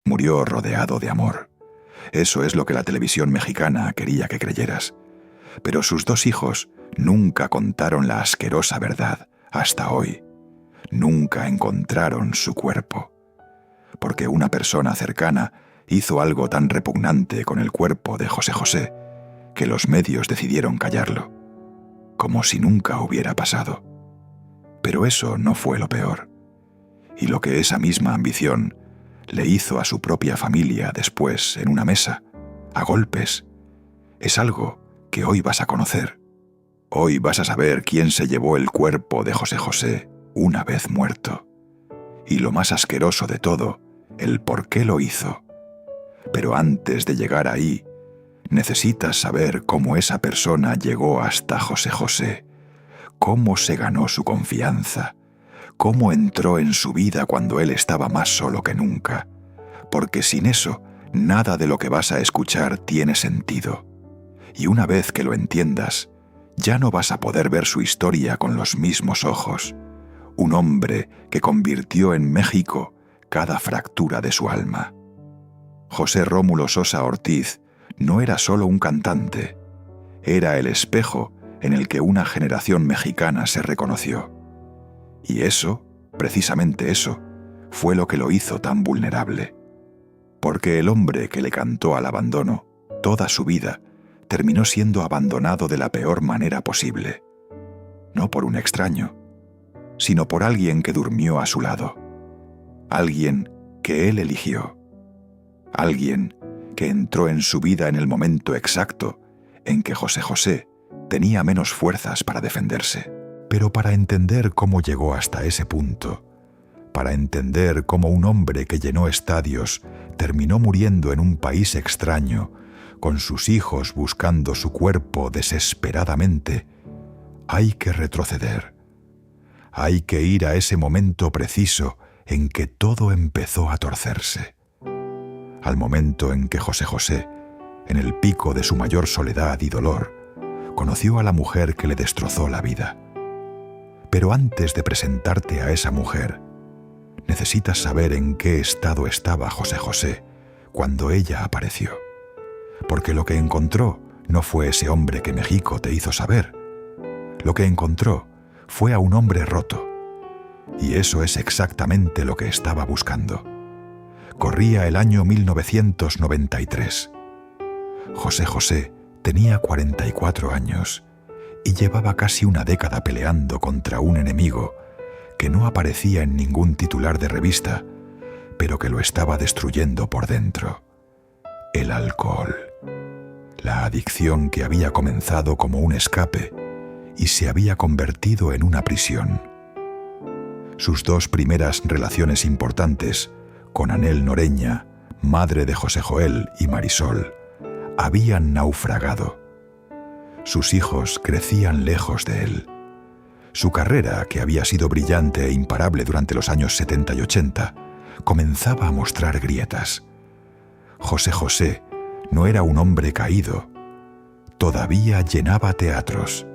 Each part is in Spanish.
Murió rodeado de amor. Eso es lo que la televisión mexicana quería que creyeras. Pero sus 2 hijos nunca contaron la asquerosa verdad hasta hoy. Nunca encontraron su cuerpo. Porque una persona cercana hizo algo tan repugnante con el cuerpo de José José que los medios decidieron callarlo, como si nunca hubiera pasado. Pero eso no fue lo peor. Y lo que esa misma ambición le hizo a su propia familia después en una mesa, a golpes, es algo que hoy vas a conocer. Hoy vas a saber quién se llevó el cuerpo de José José una vez muerto. Y lo más asqueroso de todo, el por qué lo hizo. Pero antes de llegar ahí, necesitas saber cómo esa persona llegó hasta José José, cómo se ganó su confianza, cómo entró en su vida cuando él estaba más solo que nunca, porque sin eso, nada de lo que vas a escuchar tiene sentido. Y una vez que lo entiendas, ya no vas a poder ver su historia con los mismos ojos. Un hombre que convirtió en México cada fractura de su alma. José Rómulo Sosa Ortiz no era solo un cantante, era el espejo en el que una generación mexicana se reconoció. Y eso, precisamente eso, fue lo que lo hizo tan vulnerable. Porque el hombre que le cantó al abandono, toda su vida, terminó siendo abandonado de la peor manera posible. No por un extraño, sino por alguien que durmió a su lado. Alguien que él eligió. Alguien que entró en su vida en el momento exacto en que José José tenía menos fuerzas para defenderse. Pero para entender cómo llegó hasta ese punto, para entender cómo un hombre que llenó estadios terminó muriendo en un país extraño, con sus hijos buscando su cuerpo desesperadamente, hay que retroceder. Hay que ir a ese momento preciso en que todo empezó a torcerse. Al momento en que José José, en el pico de su mayor soledad y dolor, conoció a la mujer que le destrozó la vida. Pero antes de presentarte a esa mujer, necesitas saber en qué estado estaba José José cuando ella apareció. Porque lo que encontró no fue ese hombre que México te hizo saber. Lo que encontró fue a un hombre roto. Y eso es exactamente lo que estaba buscando. Corría el año 1993. José José tenía 44 años y llevaba casi una década peleando contra un enemigo que no aparecía en ningún titular de revista, pero que lo estaba destruyendo por dentro. El alcohol. La adicción que había comenzado como un escape y se había convertido en una prisión. Sus 2 primeras relaciones importantes, con Anel Noreña, madre de José Joel y Marisol, habían naufragado. Sus hijos crecían lejos de él. Su carrera, que había sido brillante e imparable durante los años 70 y 80, comenzaba a mostrar grietas. José José no era un hombre caído. Todavía llenaba teatros.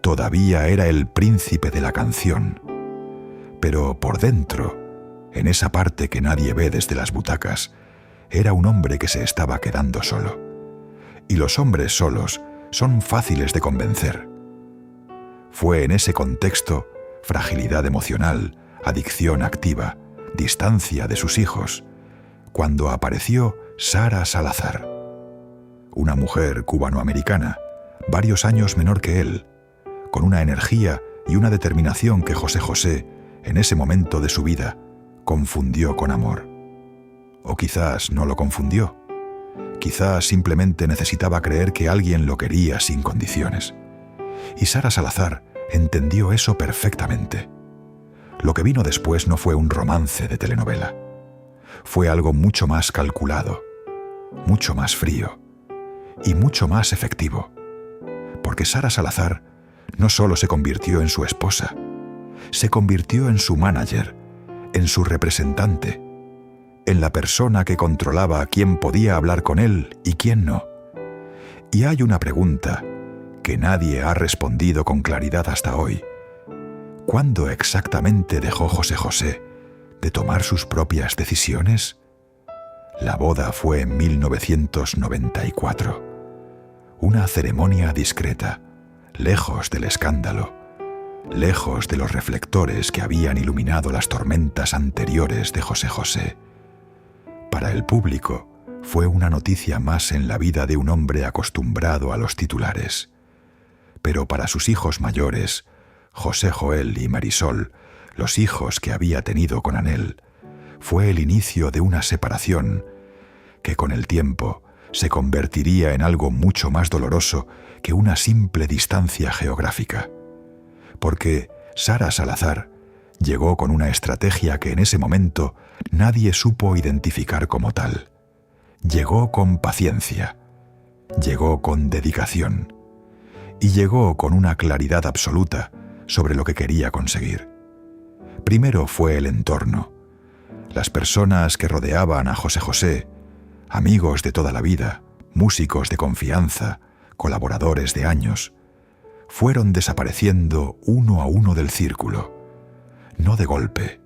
Todavía era el príncipe de la canción. Pero por dentro, en esa parte que nadie ve desde las butacas, era un hombre que se estaba quedando solo. Y los hombres solos son fáciles de convencer. Fue en ese contexto, fragilidad emocional, adicción activa, distancia de sus hijos, cuando apareció Sara Salazar, una mujer cubanoamericana, varios años menor que él, con una energía y una determinación que José José, en ese momento de su vida, confundió con amor. O quizás no lo confundió. Quizás simplemente necesitaba creer que alguien lo quería sin condiciones. Y Sara Salazar entendió eso perfectamente. Lo que vino después no fue un romance de telenovela. Fue algo mucho más calculado, mucho más frío y mucho más efectivo. Porque Sara Salazar no solo se convirtió en su esposa, se convirtió en su manager, en su representante, en la persona que controlaba a quién podía hablar con él y quién no. Y hay una pregunta que nadie ha respondido con claridad hasta hoy. ¿Cuándo exactamente dejó José José de tomar sus propias decisiones? La boda fue en 1994. Una ceremonia discreta, lejos del escándalo, lejos de los reflectores que habían iluminado las tormentas anteriores de José José. Para el público, fue una noticia más en la vida de un hombre acostumbrado a los titulares. Pero para sus hijos mayores, José Joel y Marisol, los hijos que había tenido con Anhel, fue el inicio de una separación que con el tiempo se convertiría en algo mucho más doloroso que una simple distancia geográfica. Porque Sara Salazar llegó con una estrategia que en ese momento nadie supo identificar como tal. Llegó con paciencia, llegó con dedicación y llegó con una claridad absoluta sobre lo que quería conseguir. Primero fue el entorno, las personas que rodeaban a José José, amigos de toda la vida, músicos de confianza, colaboradores de años, fueron desapareciendo uno a uno del círculo, no de golpe,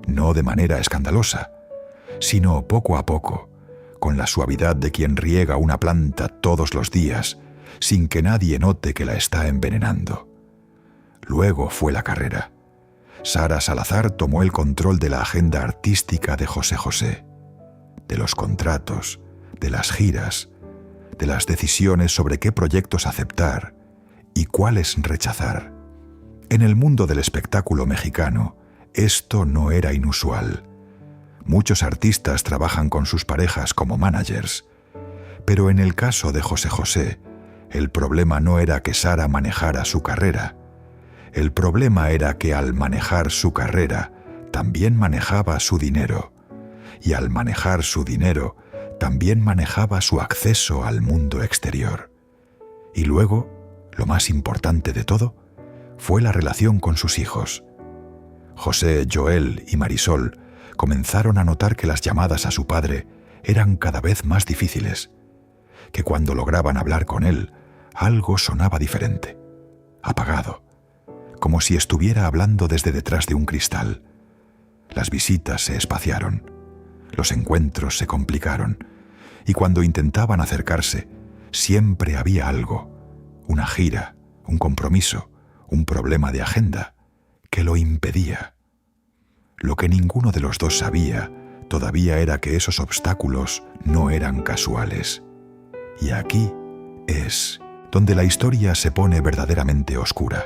no de manera escandalosa, sino poco a poco, con la suavidad de quien riega una planta todos los días, sin que nadie note que la está envenenando. Luego fue la carrera. Sara Salazar tomó el control de la agenda artística de José José, de los contratos, de las giras, de las decisiones sobre qué proyectos aceptar y cuáles rechazar. En el mundo del espectáculo mexicano, esto no era inusual. Muchos artistas trabajan con sus parejas como managers, pero en el caso de José José, el problema no era que Sara manejara su carrera. El problema era que al manejar su carrera, también manejaba su dinero. Y al manejar su dinero, también manejaba su acceso al mundo exterior. Y luego, lo más importante de todo, fue la relación con sus hijos. José, Joel y Marisol comenzaron a notar que las llamadas a su padre eran cada vez más difíciles, que cuando lograban hablar con él, algo sonaba diferente, apagado, como si estuviera hablando desde detrás de un cristal. Las visitas se espaciaron, los encuentros se complicaron, y cuando intentaban acercarse, siempre había algo, una gira, un compromiso, un problema de agenda, que lo impedía. Lo que ninguno de los dos sabía todavía era que esos obstáculos no eran casuales. Y aquí es donde la historia se pone verdaderamente oscura,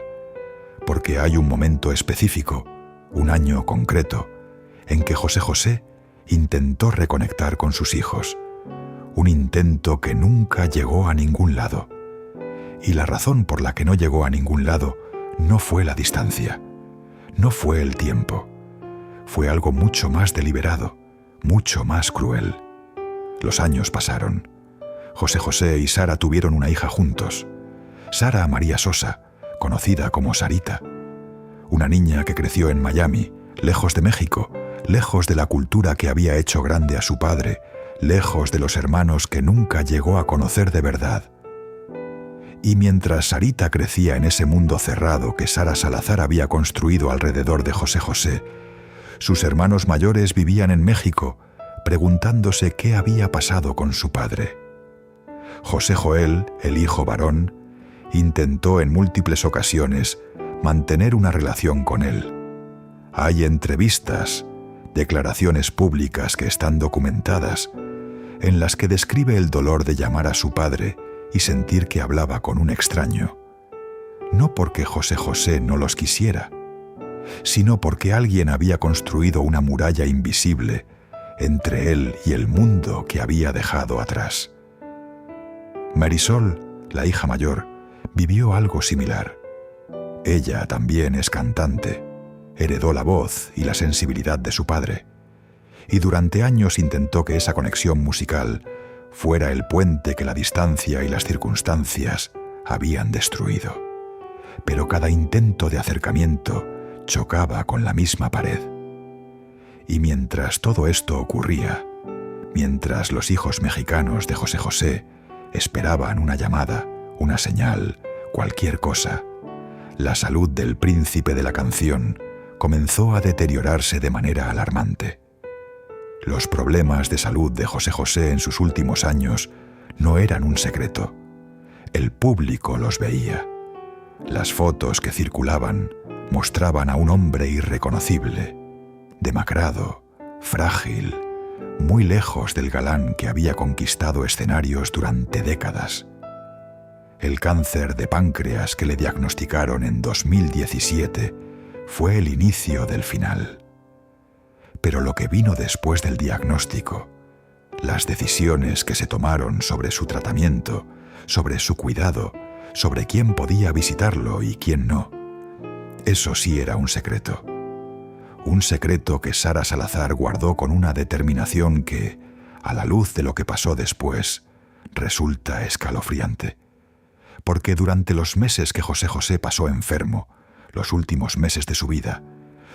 porque hay un momento específico, un año concreto, en que José José intentó reconectar con sus hijos, un intento que nunca llegó a ningún lado. Y la razón por la que no llegó a ningún lado no fue la distancia, no fue el tiempo, fue algo mucho más deliberado, mucho más cruel. Los años pasaron. José José y Sara tuvieron una hija juntos, Sara María Sosa, conocida como Sarita, una niña que creció en Miami, lejos de México, lejos de la cultura que había hecho grande a su padre, lejos de los hermanos que nunca llegó a conocer de verdad. Y mientras Sarita crecía en ese mundo cerrado que Sara Salazar había construido alrededor de José José, sus hermanos mayores vivían en México, preguntándose qué había pasado con su padre. José Joel, el hijo varón, intentó en múltiples ocasiones mantener una relación con él. Hay entrevistas, declaraciones públicas que están documentadas, en las que describe el dolor de llamar a su padre y sentir que hablaba con un extraño. No porque José José no los quisiera, sino porque alguien había construido una muralla invisible entre él y el mundo que había dejado atrás. Marisol, la hija mayor, vivió algo similar. Ella también es cantante, heredó la voz y la sensibilidad de su padre, y durante años intentó que esa conexión musical fuera el puente que la distancia y las circunstancias habían destruido. Pero cada intento de acercamiento chocaba con la misma pared. Y mientras todo esto ocurría, mientras los hijos mexicanos de José José esperaban una llamada, una señal, cualquier cosa, la salud del príncipe de la canción comenzó a deteriorarse de manera alarmante. Los problemas de salud de José José en sus últimos años no eran un secreto. El público los veía. Las fotos que circulaban mostraban a un hombre irreconocible, demacrado, frágil, muy lejos del galán que había conquistado escenarios durante décadas. El cáncer de páncreas que le diagnosticaron en 2017 fue el inicio del final. Pero lo que vino después del diagnóstico, las decisiones que se tomaron sobre su tratamiento, sobre su cuidado, sobre quién podía visitarlo y quién no, eso sí era un secreto. Un secreto que Sara Salazar guardó con una determinación que, a la luz de lo que pasó después, resulta escalofriante. Porque durante los meses que José José pasó enfermo, los últimos meses de su vida,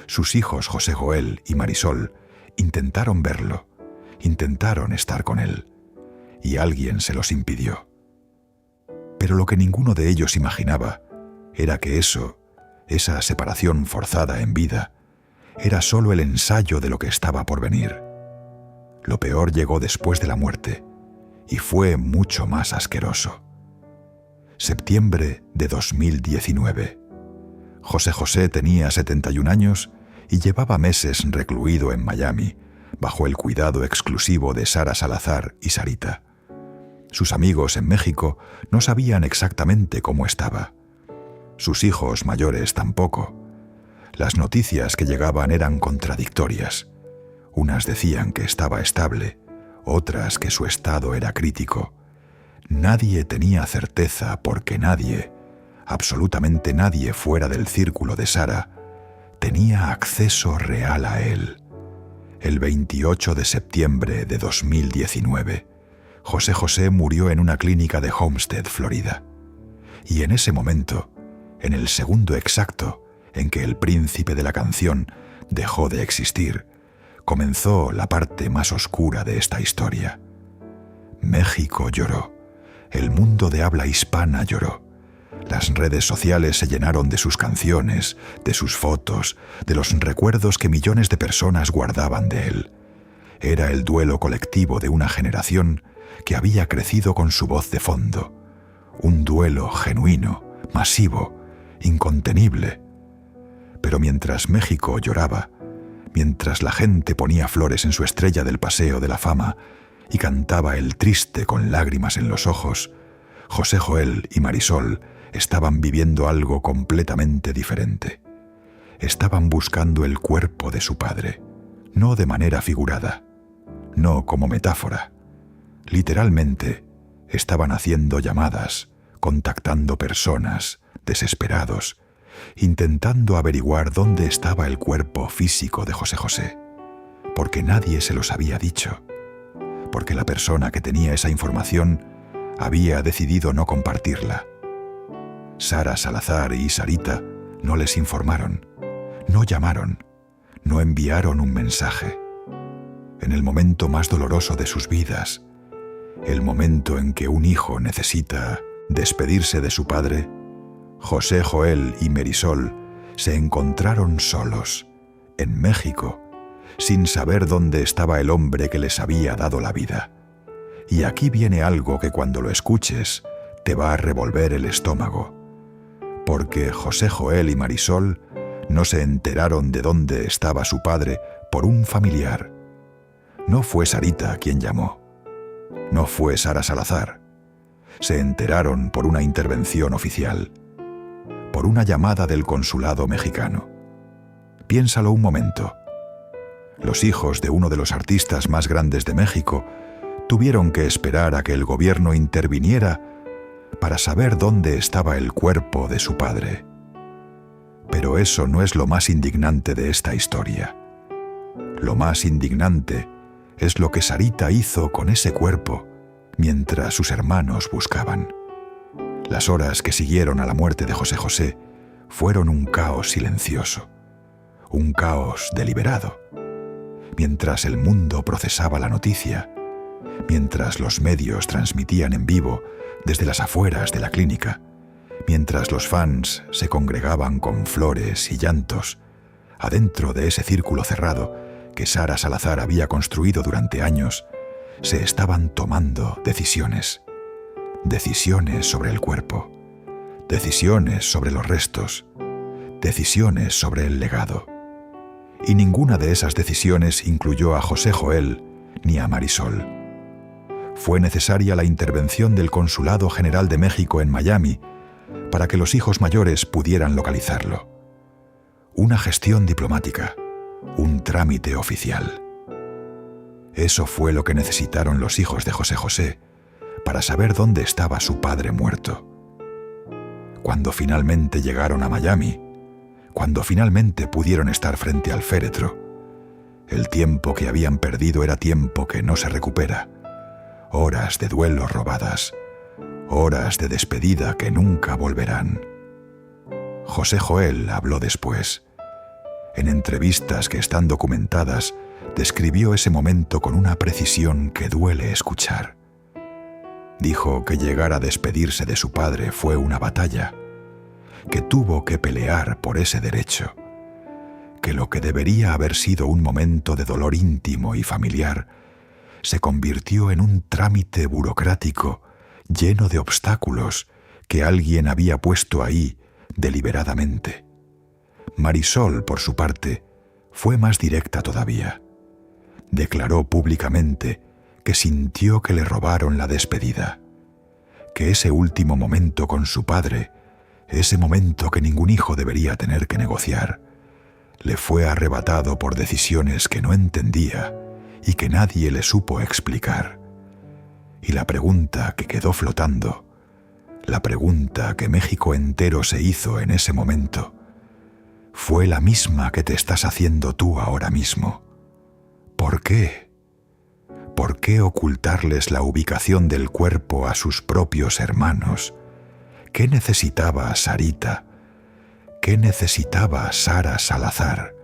sus hijos José Joel y Marisol intentaron verlo, intentaron estar con él, y alguien se los impidió. Pero lo que ninguno de ellos imaginaba era que esa separación forzada en vida, era solo el ensayo de lo que estaba por venir. Lo peor llegó después de la muerte, y fue mucho más asqueroso. Septiembre de 2019. José José tenía 71 años y llevaba meses recluido en Miami, bajo el cuidado exclusivo de Sara Salazar y Sarita. Sus amigos en México no sabían exactamente cómo estaba. Sus hijos mayores tampoco. Las noticias que llegaban eran contradictorias. Unas decían que estaba estable, otras que su estado era crítico. Nadie tenía certeza porque nadie, absolutamente nadie fuera del círculo de Sara, tenía acceso real a él. El 28 de septiembre de 2019, José José murió en una clínica de Homestead, Florida. Y en ese momento, en el segundo exacto en que el príncipe de la canción dejó de existir, comenzó la parte más oscura de esta historia. México lloró. El mundo de habla hispana lloró. Las redes sociales se llenaron de sus canciones, de sus fotos, de los recuerdos que millones de personas guardaban de él. Era el duelo colectivo de una generación que había crecido con su voz de fondo. Un duelo genuino, masivo, incontenible. Pero mientras México lloraba, mientras la gente ponía flores en su estrella del Paseo de la Fama y cantaba El Triste con lágrimas en los ojos, José Joel y Marisol estaban viviendo algo completamente diferente. Estaban buscando el cuerpo de su padre, no de manera figurada, no como metáfora. Literalmente, estaban haciendo llamadas, contactando personas, desesperados, intentando averiguar dónde estaba el cuerpo físico de José José, porque nadie se los había dicho, porque la persona que tenía esa información había decidido no compartirla. Sara Salazar y Sarita no les informaron, no llamaron, no enviaron un mensaje. En el momento más doloroso de sus vidas, el momento en que un hijo necesita despedirse de su padre, José Joel y Marisol se encontraron solos, en México, sin saber dónde estaba el hombre que les había dado la vida. Y aquí viene algo que cuando lo escuches te va a revolver el estómago. Porque José Joel y Marisol no se enteraron de dónde estaba su padre por un familiar. No fue Sarita quien llamó. No fue Sara Salazar. Se enteraron por una intervención oficial, por una llamada del consulado mexicano. Piénsalo un momento. Los hijos de uno de los artistas más grandes de México tuvieron que esperar a que el gobierno interviniera para saber dónde estaba el cuerpo de su padre. Pero eso no es lo más indignante de esta historia. Lo más indignante es lo que Sarita hizo con ese cuerpo mientras sus hermanos buscaban. Las horas que siguieron a la muerte de José José fueron un caos silencioso, un caos deliberado. Mientras el mundo procesaba la noticia, mientras los medios transmitían en vivo desde las afueras de la clínica, mientras los fans se congregaban con flores y llantos, adentro de ese círculo cerrado que Sara Salazar había construido durante años, se estaban tomando decisiones. Decisiones sobre el cuerpo, decisiones sobre los restos, decisiones sobre el legado. Y ninguna de esas decisiones incluyó a José Joel ni a Marisol. Fue necesaria la intervención del Consulado General de México en Miami para que los hijos mayores pudieran localizarlo. Una gestión diplomática, un trámite oficial. Eso fue lo que necesitaron los hijos de José José para saber dónde estaba su padre muerto. Cuando finalmente llegaron a Miami, cuando finalmente pudieron estar frente al féretro, el tiempo que habían perdido era tiempo que no se recupera. Horas de duelo robadas, horas de despedida que nunca volverán. José Joel habló después. En entrevistas que están documentadas, describió ese momento con una precisión que duele escuchar. Dijo que llegar a despedirse de su padre fue una batalla, que tuvo que pelear por ese derecho, que lo que debería haber sido un momento de dolor íntimo y familiar se convirtió en un trámite burocrático lleno de obstáculos que alguien había puesto ahí deliberadamente. Marisol, por su parte, fue más directa todavía. Declaró públicamente que sintió que le robaron la despedida, que ese último momento con su padre, ese momento que ningún hijo debería tener que negociar, le fue arrebatado por decisiones que no entendía y que nadie le supo explicar. Y la pregunta que quedó flotando, la pregunta que México entero se hizo en ese momento, fue la misma que te estás haciendo tú ahora mismo. ¿Por qué? ¿Por qué ocultarles la ubicación del cuerpo a sus propios hermanos? ¿Qué necesitaba Sarita? ¿Qué necesitaba Sara Salazar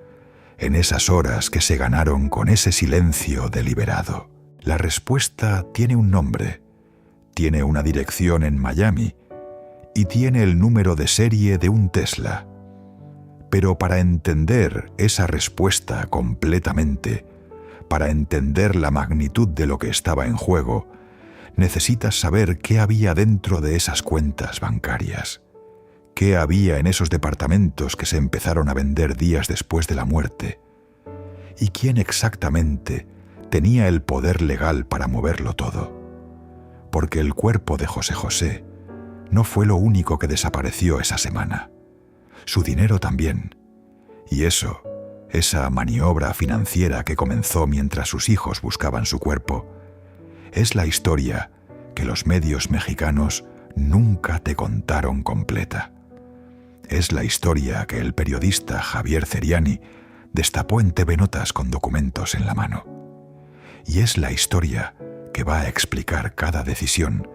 en esas horas que se ganaron con ese silencio deliberado? La respuesta tiene un nombre, tiene una dirección en Miami y tiene el número de serie de un Tesla. Pero para entender esa respuesta completamente, para entender la magnitud de lo que estaba en juego, necesitas saber qué había dentro de esas cuentas bancarias, qué había en esos departamentos que se empezaron a vender días después de la muerte, y quién exactamente tenía el poder legal para moverlo todo. Porque el cuerpo de José José no fue lo único que desapareció esa semana. Su dinero también. Y eso, esa maniobra financiera que comenzó mientras sus hijos buscaban su cuerpo, es la historia que los medios mexicanos nunca te contaron completa. Es la historia que el periodista Javier Ceriani destapó en TV Notas con documentos en la mano. Y es la historia que va a explicar cada decisión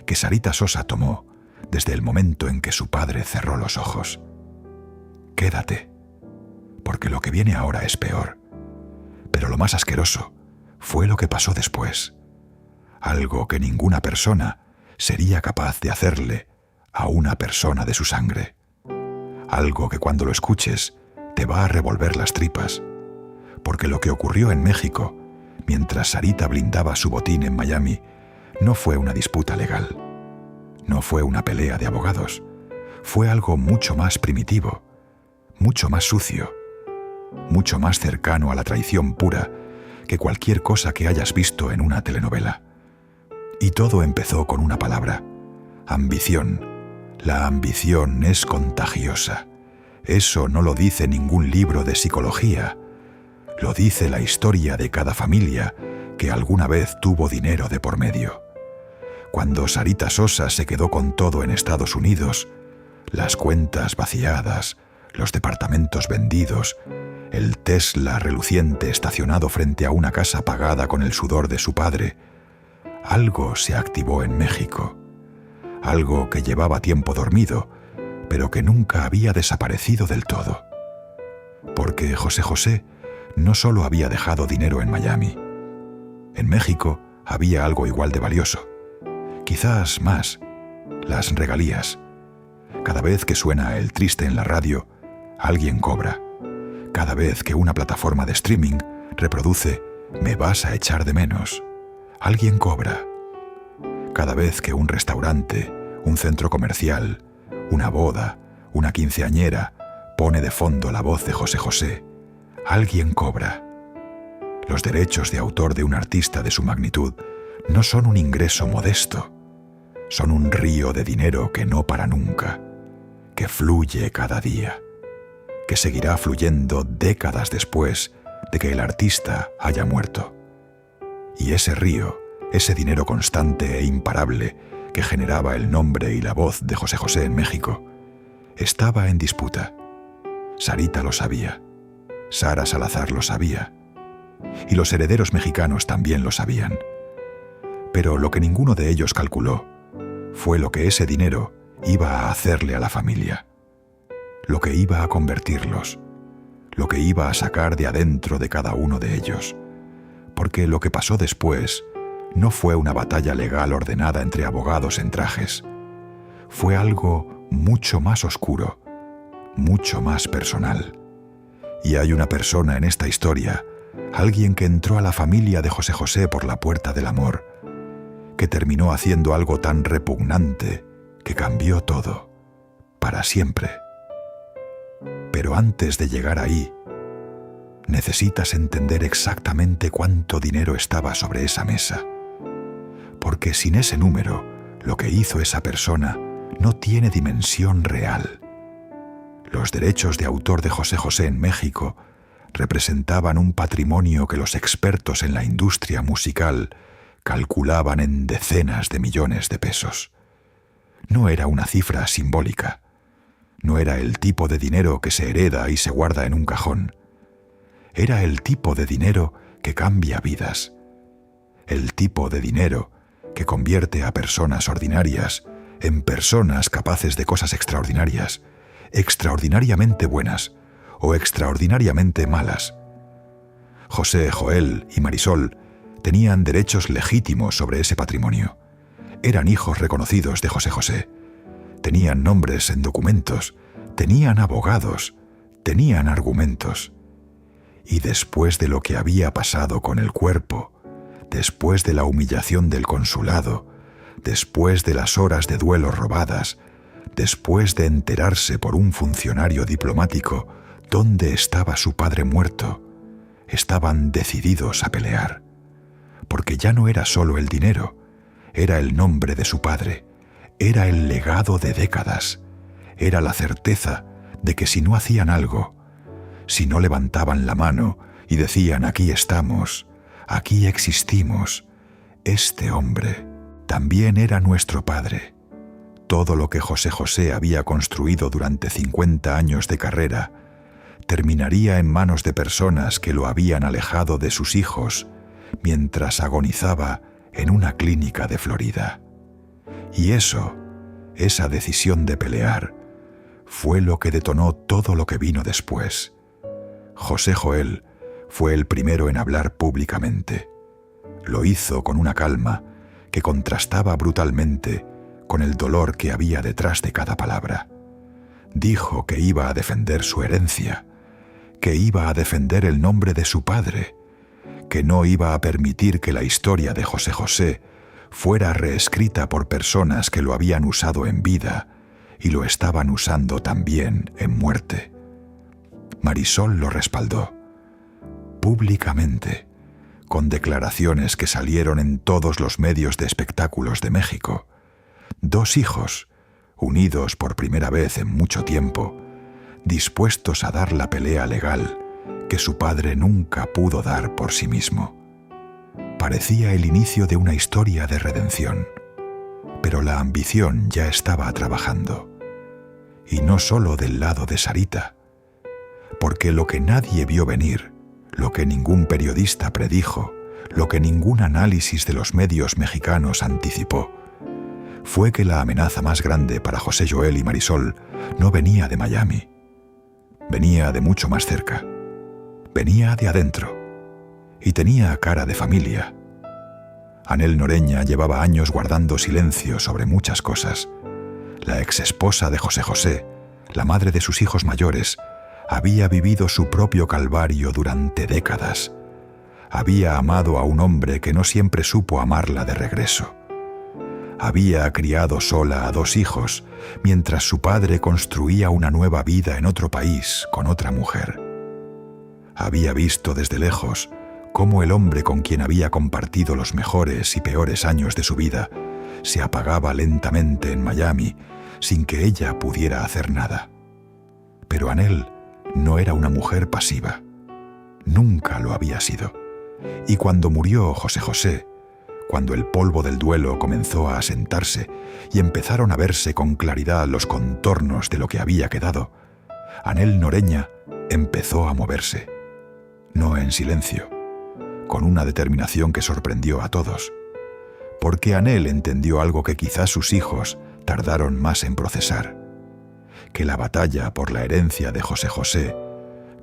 que Sarita Sosa tomó desde el momento en que su padre cerró los ojos. Quédate, porque lo que viene ahora es peor. Pero lo más asqueroso fue lo que pasó después. Algo que ninguna persona sería capaz de hacerle a una persona de su sangre. Algo que cuando lo escuches te va a revolver las tripas. Porque lo que ocurrió en México, mientras Sarita blindaba su botín en Miami, no fue una disputa legal. No fue una pelea de abogados. Fue algo mucho más primitivo, mucho más sucio, mucho más cercano a la traición pura que cualquier cosa que hayas visto en una telenovela. Y todo empezó con una palabra: ambición. La ambición es contagiosa. Eso no lo dice ningún libro de psicología. Lo dice la historia de cada familia que alguna vez tuvo dinero de por medio. Cuando Sarita Sosa se quedó con todo en Estados Unidos, las cuentas vaciadas, los departamentos vendidos, el Tesla reluciente estacionado frente a una casa pagada con el sudor de su padre, algo se activó en México. Algo que llevaba tiempo dormido, pero que nunca había desaparecido del todo. Porque José José no solo había dejado dinero en Miami. En México había algo igual de valioso, quizás más: las regalías. Cada vez que suena El Triste en la radio, alguien cobra. Cada vez que una plataforma de streaming reproduce «Me vas a echar de menos». Alguien cobra. Cada vez que un restaurante, un centro comercial, una boda, una quinceañera pone de fondo la voz de José José, alguien cobra. Los derechos de autor de un artista de su magnitud no son un ingreso modesto, son un río de dinero que no para nunca, que fluye cada día, que seguirá fluyendo décadas después de que el artista haya muerto. Y ese río, ese dinero constante e imparable que generaba el nombre y la voz de José José en México, estaba en disputa. Sarita lo sabía, Sara Salazar lo sabía, y los herederos mexicanos también lo sabían. Pero lo que ninguno de ellos calculó fue lo que ese dinero iba a hacerle a la familia, lo que iba a convertirlos, lo que iba a sacar de adentro de cada uno de ellos, porque lo que pasó después no fue una batalla legal ordenada entre abogados en trajes, fue algo mucho más oscuro, mucho más personal. Y hay una persona en esta historia, alguien que entró a la familia de José José por la puerta del amor, que terminó haciendo algo tan repugnante que cambió todo, para siempre. Pero antes de llegar ahí, necesitas entender exactamente cuánto dinero estaba sobre esa mesa, porque sin ese número, lo que hizo esa persona no tiene dimensión real. Los derechos de autor de José José en México representaban un patrimonio que los expertos en la industria musical calculaban en decenas de millones de pesos. No era una cifra simbólica, no era el tipo de dinero que se hereda y se guarda en un cajón. Era el tipo de dinero que cambia vidas, el tipo de dinero que convierte a personas ordinarias en personas capaces de cosas extraordinarias, extraordinariamente buenas o extraordinariamente malas. José, Joel y Marisol tenían derechos legítimos sobre ese patrimonio. Eran hijos reconocidos de José José. Tenían nombres en documentos, tenían abogados, tenían argumentos. Y después de lo que había pasado con el cuerpo, después de la humillación del consulado, después de las horas de duelo robadas, después de enterarse por un funcionario diplomático dónde estaba su padre muerto, estaban decididos a pelear, porque ya no era solo el dinero, era el nombre de su padre, era el legado de décadas, era la certeza de que si no hacían algo, si no levantaban la mano y decían «aquí estamos, aquí existimos», este hombre también era nuestro padre. Todo lo que José José había construido durante 50 años de carrera terminaría en manos de personas que lo habían alejado de sus hijos mientras agonizaba en una clínica de Florida. Y esa decisión de pelear, fue lo que detonó todo lo que vino después. José Joel fue el primero en hablar públicamente. Lo hizo con una calma que contrastaba brutalmente con el dolor que había detrás de cada palabra. Dijo que iba a defender su herencia, que iba a defender el nombre de su padre, que no iba a permitir que la historia de José José fuera reescrita por personas que lo habían usado en vida y lo estaban usando también en muerte. Marisol lo respaldó, públicamente, con declaraciones que salieron en todos los medios de espectáculos de México. 2 hijos, unidos por primera vez en mucho tiempo, dispuestos a dar la pelea legal que su padre nunca pudo dar por sí mismo. Parecía el inicio de una historia de redención, pero la ambición ya estaba trabajando. Y no solo del lado de Sarita, porque lo que nadie vio venir, lo que ningún periodista predijo, lo que ningún análisis de los medios mexicanos anticipó, fue que la amenaza más grande para José Joel y Marisol no venía de Miami, venía de mucho más cerca, venía de adentro, y tenía cara de familia. Anel Noreña llevaba años guardando silencio sobre muchas cosas. La exesposa de José José, la madre de sus hijos mayores, había vivido su propio calvario durante décadas. había amado a un hombre que no siempre supo amarla de regreso. Había criado sola a 2 hijos, mientras su padre construía una nueva vida en otro país con otra mujer. Había visto desde lejos cómo el hombre con quien había compartido los mejores y peores años de su vida se apagaba lentamente en Miami sin que ella pudiera hacer nada. Pero Anel no era una mujer pasiva. Nunca lo había sido. Y cuando murió José José, cuando el polvo del duelo comenzó a asentarse y empezaron a verse con claridad los contornos de lo que había quedado, Anel Noreña empezó a moverse. No en silencio, con una determinación que sorprendió a todos, porque Anel entendió algo que quizás sus hijos tardaron más en procesar, que la batalla por la herencia de José José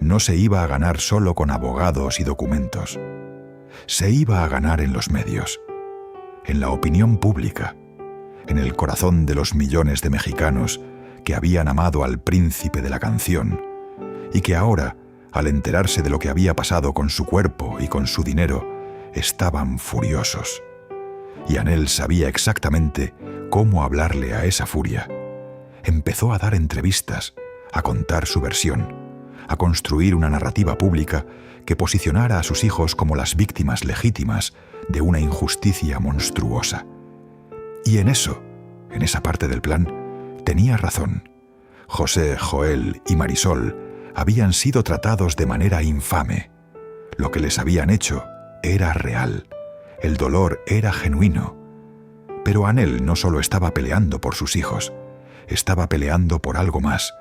no se iba a ganar solo con abogados y documentos. Se iba a ganar en los medios, en la opinión pública, en el corazón de los millones de mexicanos que habían amado al príncipe de la canción y que ahora, al enterarse de lo que había pasado con su cuerpo y con su dinero, estaban furiosos. Y Anel sabía exactamente cómo hablarle a esa furia. Empezó a dar entrevistas, a contar su versión, a construir una narrativa pública que posicionara a sus hijos como las víctimas legítimas de una injusticia monstruosa. Y en esa parte del plan, tenía razón. José, Joel y Marisol habían sido tratados de manera infame. Lo que les habían hecho era real. El dolor era genuino. Pero Anel no solo estaba peleando por sus hijos, estaba peleando por algo más,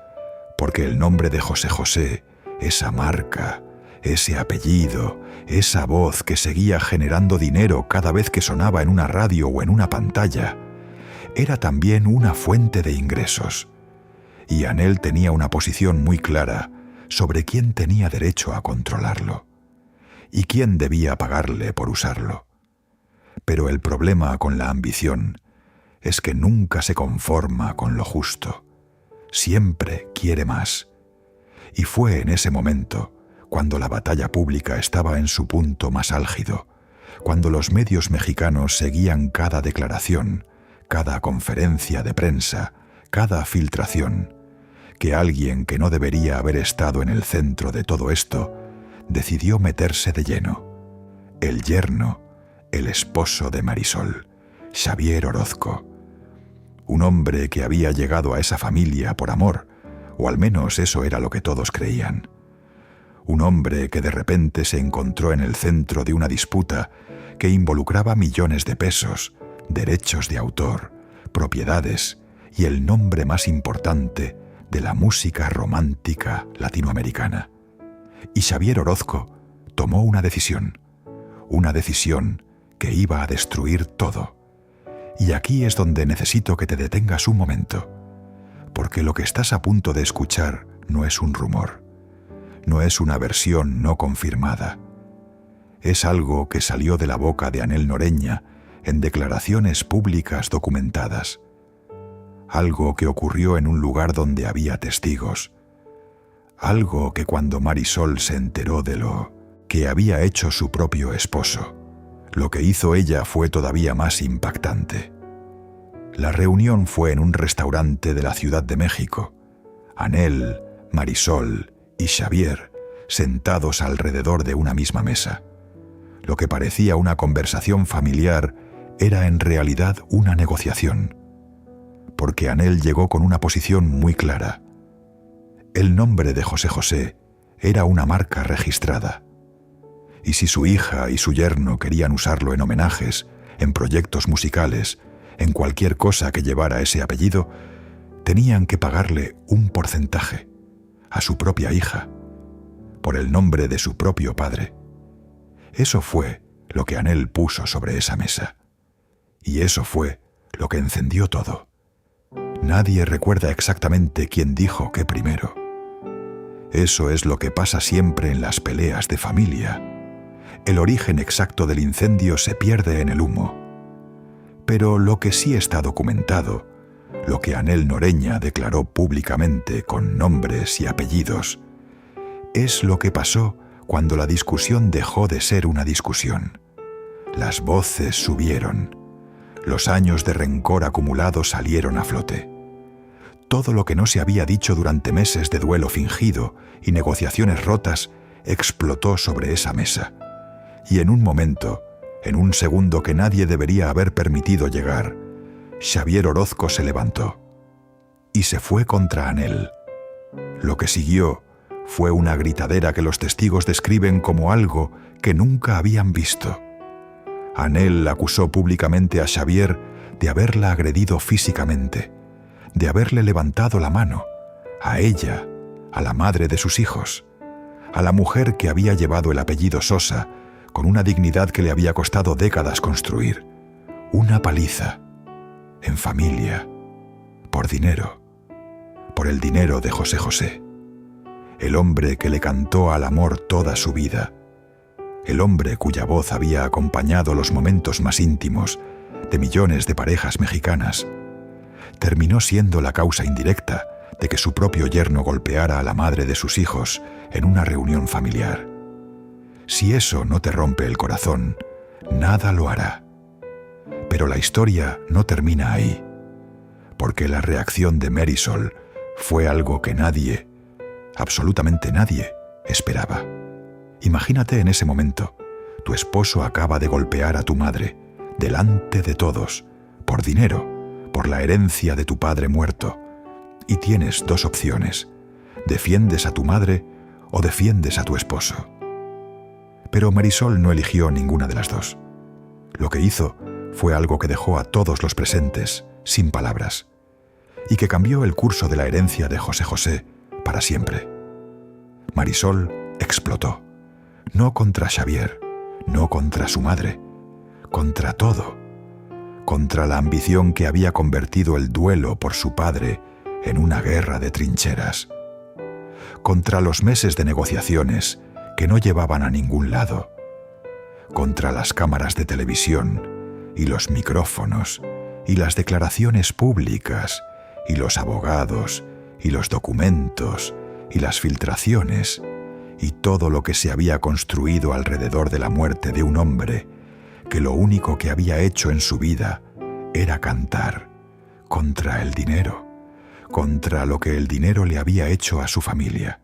porque el nombre de José José, esa marca, ese apellido, esa voz que seguía generando dinero cada vez que sonaba en una radio o en una pantalla, era también una fuente de ingresos. Y Anel tenía una posición muy clara sobre quién tenía derecho a controlarlo y quién debía pagarle por usarlo. Pero el problema con la ambición es que nunca se conforma con lo justo. Siempre quiere más. Y fue en ese momento, cuando la batalla pública estaba en su punto más álgido, cuando los medios mexicanos seguían cada declaración, cada conferencia de prensa, cada filtración, que alguien que no debería haber estado en el centro de todo esto decidió meterse de lleno. El yerno, el esposo de Marisol, Xavier Orozco. Un hombre que había llegado a esa familia por amor, o al menos eso era lo que todos creían. Un hombre que de repente se encontró en el centro de una disputa que involucraba millones de pesos, derechos de autor, propiedades y el nombre más importante de la música romántica latinoamericana. Y Xavier Orozco tomó una decisión que iba a destruir todo. Y aquí es donde necesito que te detengas un momento, porque lo que estás a punto de escuchar no es un rumor, no es una versión no confirmada. Es algo que salió de la boca de Anel Noreña en declaraciones públicas documentadas. Algo que ocurrió en un lugar donde había testigos. Algo que cuando Marisol se enteró de lo que había hecho su propio esposo, lo que hizo ella fue todavía más impactante. La reunión fue en un restaurante de la Ciudad de México. Anel, Marisol y Xavier sentados alrededor de una misma mesa. Lo que parecía una conversación familiar era en realidad una negociación, porque Anel llegó con una posición muy clara. El nombre de José José era una marca registrada, y si su hija y su yerno querían usarlo en homenajes, en proyectos musicales, en cualquier cosa que llevara ese apellido, tenían que pagarle un porcentaje a su propia hija, por el nombre de su propio padre. Eso fue lo que Anel puso sobre esa mesa. Y eso fue lo que encendió todo. Nadie recuerda exactamente quién dijo qué primero. Eso es lo que pasa siempre en las peleas de familia. El origen exacto del incendio se pierde en el humo. Pero lo que sí está documentado, lo que Anel Noreña declaró públicamente con nombres y apellidos, es lo que pasó cuando la discusión dejó de ser una discusión. Las voces subieron. Los años de rencor acumulado salieron a flote. Todo lo que no se había dicho durante meses de duelo fingido y negociaciones rotas explotó sobre esa mesa. Y en un momento, en un segundo que nadie debería haber permitido llegar, Xavier Orozco se levantó y se fue contra Anel. Lo que siguió fue una gritadera que los testigos describen como algo que nunca habían visto. Anel acusó públicamente a Xavier de haberla agredido físicamente, de haberle levantado la mano, a ella, a la madre de sus hijos, a la mujer que había llevado el apellido Sosa con una dignidad que le había costado décadas construir. Una paliza, en familia, por dinero, por el dinero de José José, el hombre que le cantó al amor toda su vida, el hombre cuya voz había acompañado los momentos más íntimos de millones de parejas mexicanas, terminó siendo la causa indirecta de que su propio yerno golpeara a la madre de sus hijos en una reunión familiar. Si eso no te rompe el corazón, nada lo hará. Pero la historia no termina ahí, porque la reacción de Marisol fue algo que nadie, absolutamente nadie, esperaba. Imagínate en ese momento, tu esposo acaba de golpear a tu madre, delante de todos, por dinero, por la herencia de tu padre muerto, y tienes dos opciones: defiendes a tu madre o defiendes a tu esposo. Pero Marisol no eligió ninguna de las dos. Lo que hizo fue algo que dejó a todos los presentes sin palabras, y que cambió el curso de la herencia de José José para siempre. Marisol explotó, no contra Xavier, no contra su madre, contra todo, contra la ambición que había convertido el duelo por su padre en una guerra de trincheras, contra los meses de negociaciones que no llevaban a ningún lado, contra las cámaras de televisión y los micrófonos y las declaraciones públicas y los abogados y los documentos y las filtraciones y todo lo que se había construido alrededor de la muerte de un hombre que lo único que había hecho en su vida era cantar contra el dinero, contra lo que el dinero le había hecho a su familia.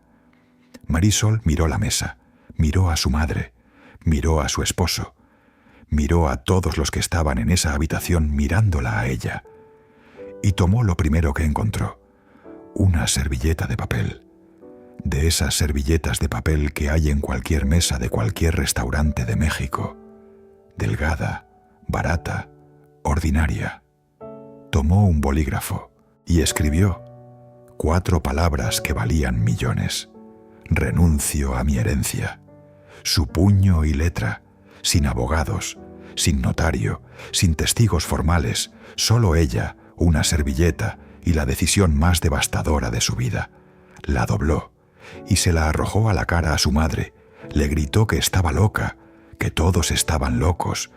Marisol miró la mesa, miró a su madre, miró a su esposo, miró a todos los que estaban en esa habitación mirándola a ella, y tomó lo primero que encontró: una servilleta de papel, de esas servilletas de papel que hay en cualquier mesa de cualquier restaurante de México, delgada, barata, ordinaria. Tomó un bolígrafo y escribió 4 palabras que valían millones: renuncio a mi herencia. Su puño y letra, sin abogados, sin notario, sin testigos formales, solo ella, una servilleta y la decisión más devastadora de su vida. La dobló y se la arrojó a la cara a su madre. Le gritó que estaba loca, que todos estaban locos,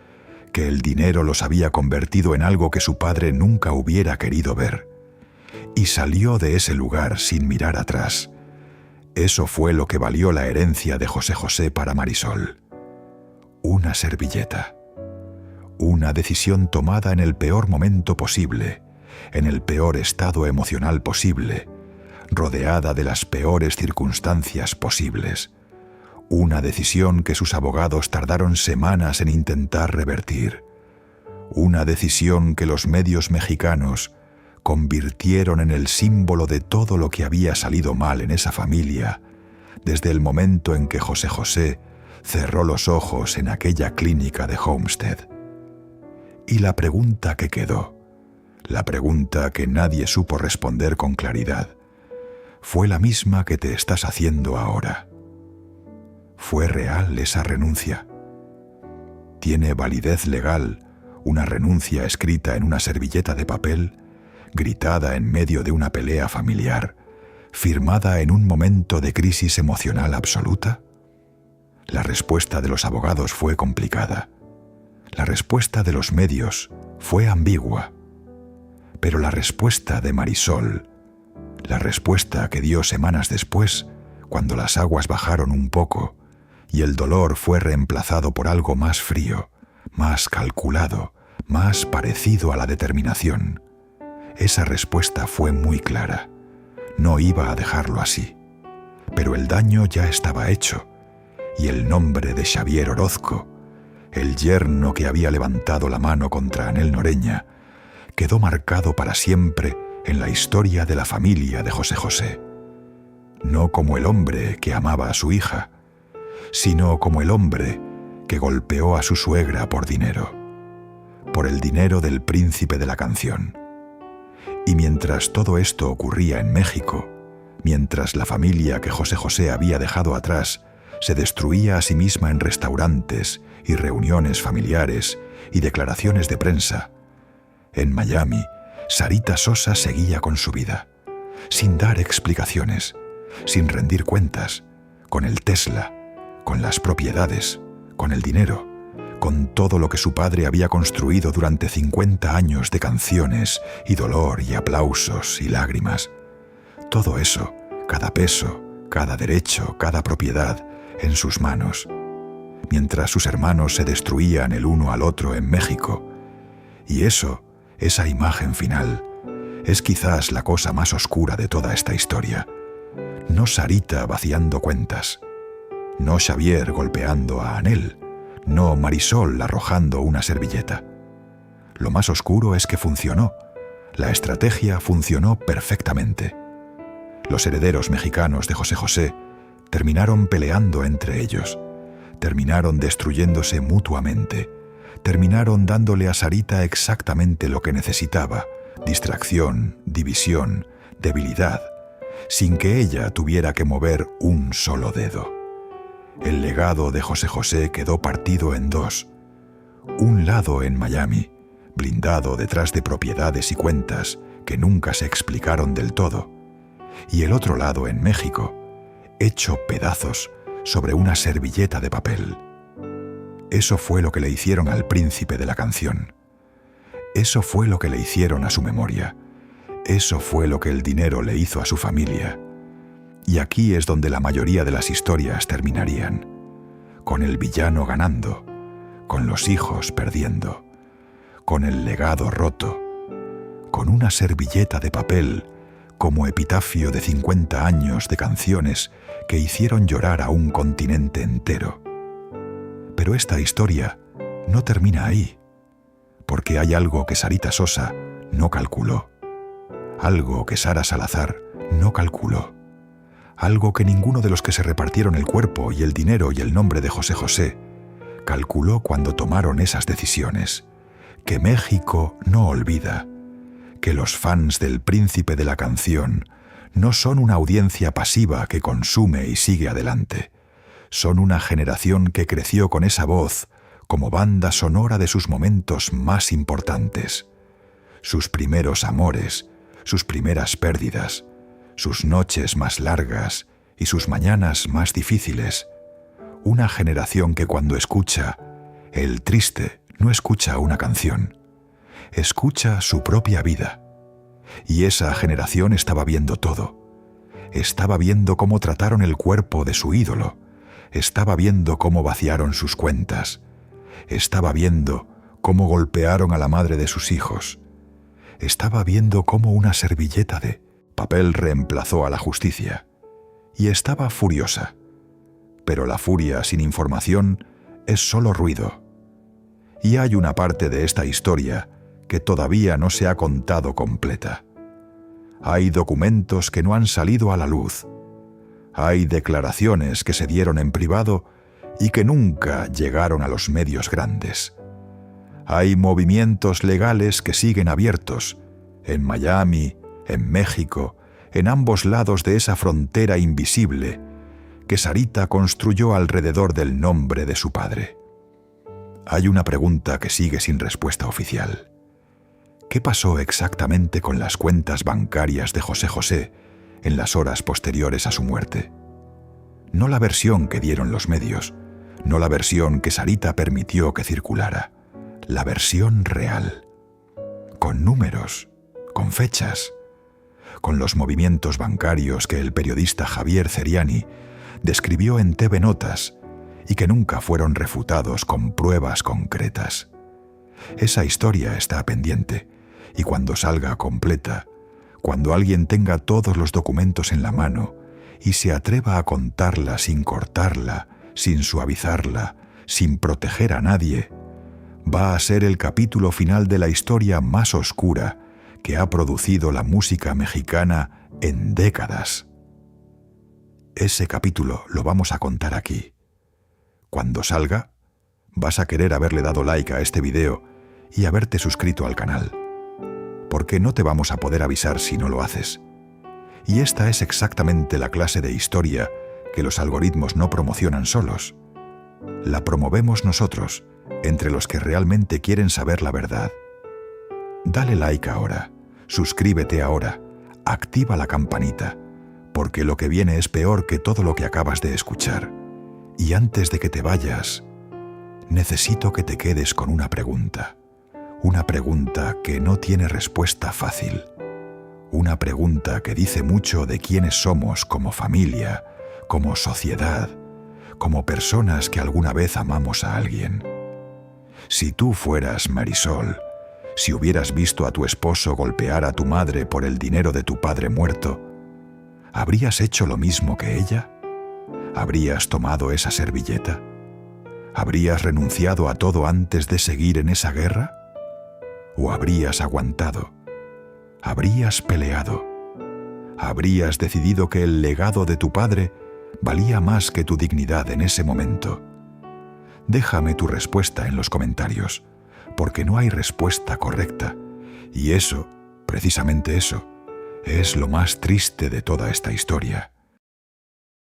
que el dinero los había convertido en algo que su padre nunca hubiera querido ver. Y salió de ese lugar sin mirar atrás. Eso fue lo que valió la herencia de José José para Marisol. Una servilleta. Una decisión tomada en el peor momento posible, en el peor estado emocional posible, rodeada de las peores circunstancias posibles. Una decisión que sus abogados tardaron semanas en intentar revertir. Una decisión que los medios mexicanos convirtieron en el símbolo de todo lo que había salido mal en esa familia, desde el momento en que José José cerró los ojos en aquella clínica de Homestead. Y la pregunta que quedó, la pregunta que nadie supo responder con claridad, fue la misma que te estás haciendo ahora. ¿Fue real esa renuncia? ¿Tiene validez legal una renuncia escrita en una servilleta de papel, gritada en medio de una pelea familiar, firmada en un momento de crisis emocional absoluta? La respuesta de los abogados fue complicada. La respuesta de los medios fue ambigua. Pero la respuesta de Marisol, la respuesta que dio semanas después, cuando las aguas bajaron un poco, y el dolor fue reemplazado por algo más frío, más calculado, más parecido a la determinación. Esa respuesta fue muy clara. No iba a dejarlo así. Pero el daño ya estaba hecho, y el nombre de Xavier Orozco, el yerno que había levantado la mano contra Anhel Noreña, quedó marcado para siempre en la historia de la familia de José José. No como el hombre que amaba a su hija, sino como el hombre que golpeó a su suegra por dinero, por el dinero del príncipe de la canción. Y mientras todo esto ocurría en México, mientras la familia que José José había dejado atrás se destruía a sí misma en restaurantes y reuniones familiares y declaraciones de prensa, en Miami, Sarita Sosa seguía con su vida, sin dar explicaciones, sin rendir cuentas, con el Tesla, con las propiedades, con el dinero, con todo lo que su padre había construido durante 50 años de canciones y dolor y aplausos y lágrimas. Todo eso, cada peso, cada derecho, cada propiedad, en sus manos, mientras sus hermanos se destruían el uno al otro en México. Y eso, esa imagen final, es quizás la cosa más oscura de toda esta historia. No Sarita vaciando cuentas, no Xavier golpeando a Anhel, no Marisol arrojando una servilleta. Lo más oscuro es que funcionó. La estrategia funcionó perfectamente. Los herederos mexicanos de José José terminaron peleando entre ellos, terminaron destruyéndose mutuamente, terminaron dándole a Sarita exactamente lo que necesitaba: distracción, división, debilidad, sin que ella tuviera que mover un solo dedo. El legado de José José quedó partido en dos: un lado en Miami, blindado detrás de propiedades y cuentas que nunca se explicaron del todo, y el otro lado en México, hecho pedazos sobre una servilleta de papel. Eso fue lo que le hicieron al príncipe de la canción. Eso fue lo que le hicieron a su memoria. Eso fue lo que el dinero le hizo a su familia. Y aquí es donde la mayoría de las historias terminarían, con el villano ganando, con los hijos perdiendo, con el legado roto, con una servilleta de papel como epitafio de 50 años de canciones que hicieron llorar a un continente entero. Pero esta historia no termina ahí, porque hay algo que Sarita Sosa no calculó, algo que Sara Salazar no calculó, algo que ninguno de los que se repartieron el cuerpo y el dinero y el nombre de José José calculó cuando tomaron esas decisiones: que México no olvida, que los fans del príncipe de la canción no son una audiencia pasiva que consume y sigue adelante. Son una generación que creció con esa voz como banda sonora de sus momentos más importantes, sus primeros amores, sus primeras pérdidas, sus noches más largas y sus mañanas más difíciles. Una generación que cuando escucha el triste no escucha una canción, escucha su propia vida. Y esa generación estaba viendo todo. Estaba viendo cómo trataron el cuerpo de su ídolo. Estaba viendo cómo vaciaron sus cuentas. Estaba viendo cómo golpearon a la madre de sus hijos. Estaba viendo cómo una servilleta de papel reemplazó a la justicia. Y estaba furiosa. Pero la furia sin información es solo ruido. Y hay una parte de esta historia que todavía no se ha contado completa. Hay documentos que no han salido a la luz. Hay declaraciones que se dieron en privado y que nunca llegaron a los medios grandes. Hay movimientos legales que siguen abiertos, en Miami, en México, en ambos lados de esa frontera invisible que Sarita construyó alrededor del nombre de su padre. Hay una pregunta que sigue sin respuesta oficial. ¿Qué pasó exactamente con las cuentas bancarias de José José en las horas posteriores a su muerte? No la versión que dieron los medios, no la versión que Sarita permitió que circulara, la versión real, con números, con fechas, con los movimientos bancarios que el periodista Javier Ceriani describió en TV Notas y que nunca fueron refutados con pruebas concretas. Esa historia está pendiente, y cuando salga completa, cuando alguien tenga todos los documentos en la mano y se atreva a contarla sin cortarla, sin suavizarla, sin proteger a nadie, va a ser el capítulo final de la historia más oscura que ha producido la música mexicana en décadas. Ese capítulo lo vamos a contar aquí. Cuando salga, vas a querer haberle dado like a este video y haberte suscrito al canal, porque no te vamos a poder avisar si no lo haces. Y esta es exactamente la clase de historia que los algoritmos no promocionan solos. La promovemos nosotros, entre los que realmente quieren saber la verdad. Dale like ahora, suscríbete ahora, activa la campanita, porque lo que viene es peor que todo lo que acabas de escuchar. Y antes de que te vayas, necesito que te quedes con una pregunta que no tiene respuesta fácil, una pregunta que dice mucho de quiénes somos como familia, como sociedad, como personas que alguna vez amamos a alguien. Si tú fueras Marisol, si hubieras visto a tu esposo golpear a tu madre por el dinero de tu padre muerto, ¿habrías hecho lo mismo que ella? ¿Habrías tomado esa servilleta? ¿Habrías renunciado a todo antes de seguir en esa guerra? ¿O habrías aguantado? ¿Habrías peleado? ¿Habrías decidido que el legado de tu padre valía más que tu dignidad en ese momento? Déjame tu respuesta en los comentarios, porque no hay respuesta correcta. Y eso, precisamente eso, es lo más triste de toda esta historia.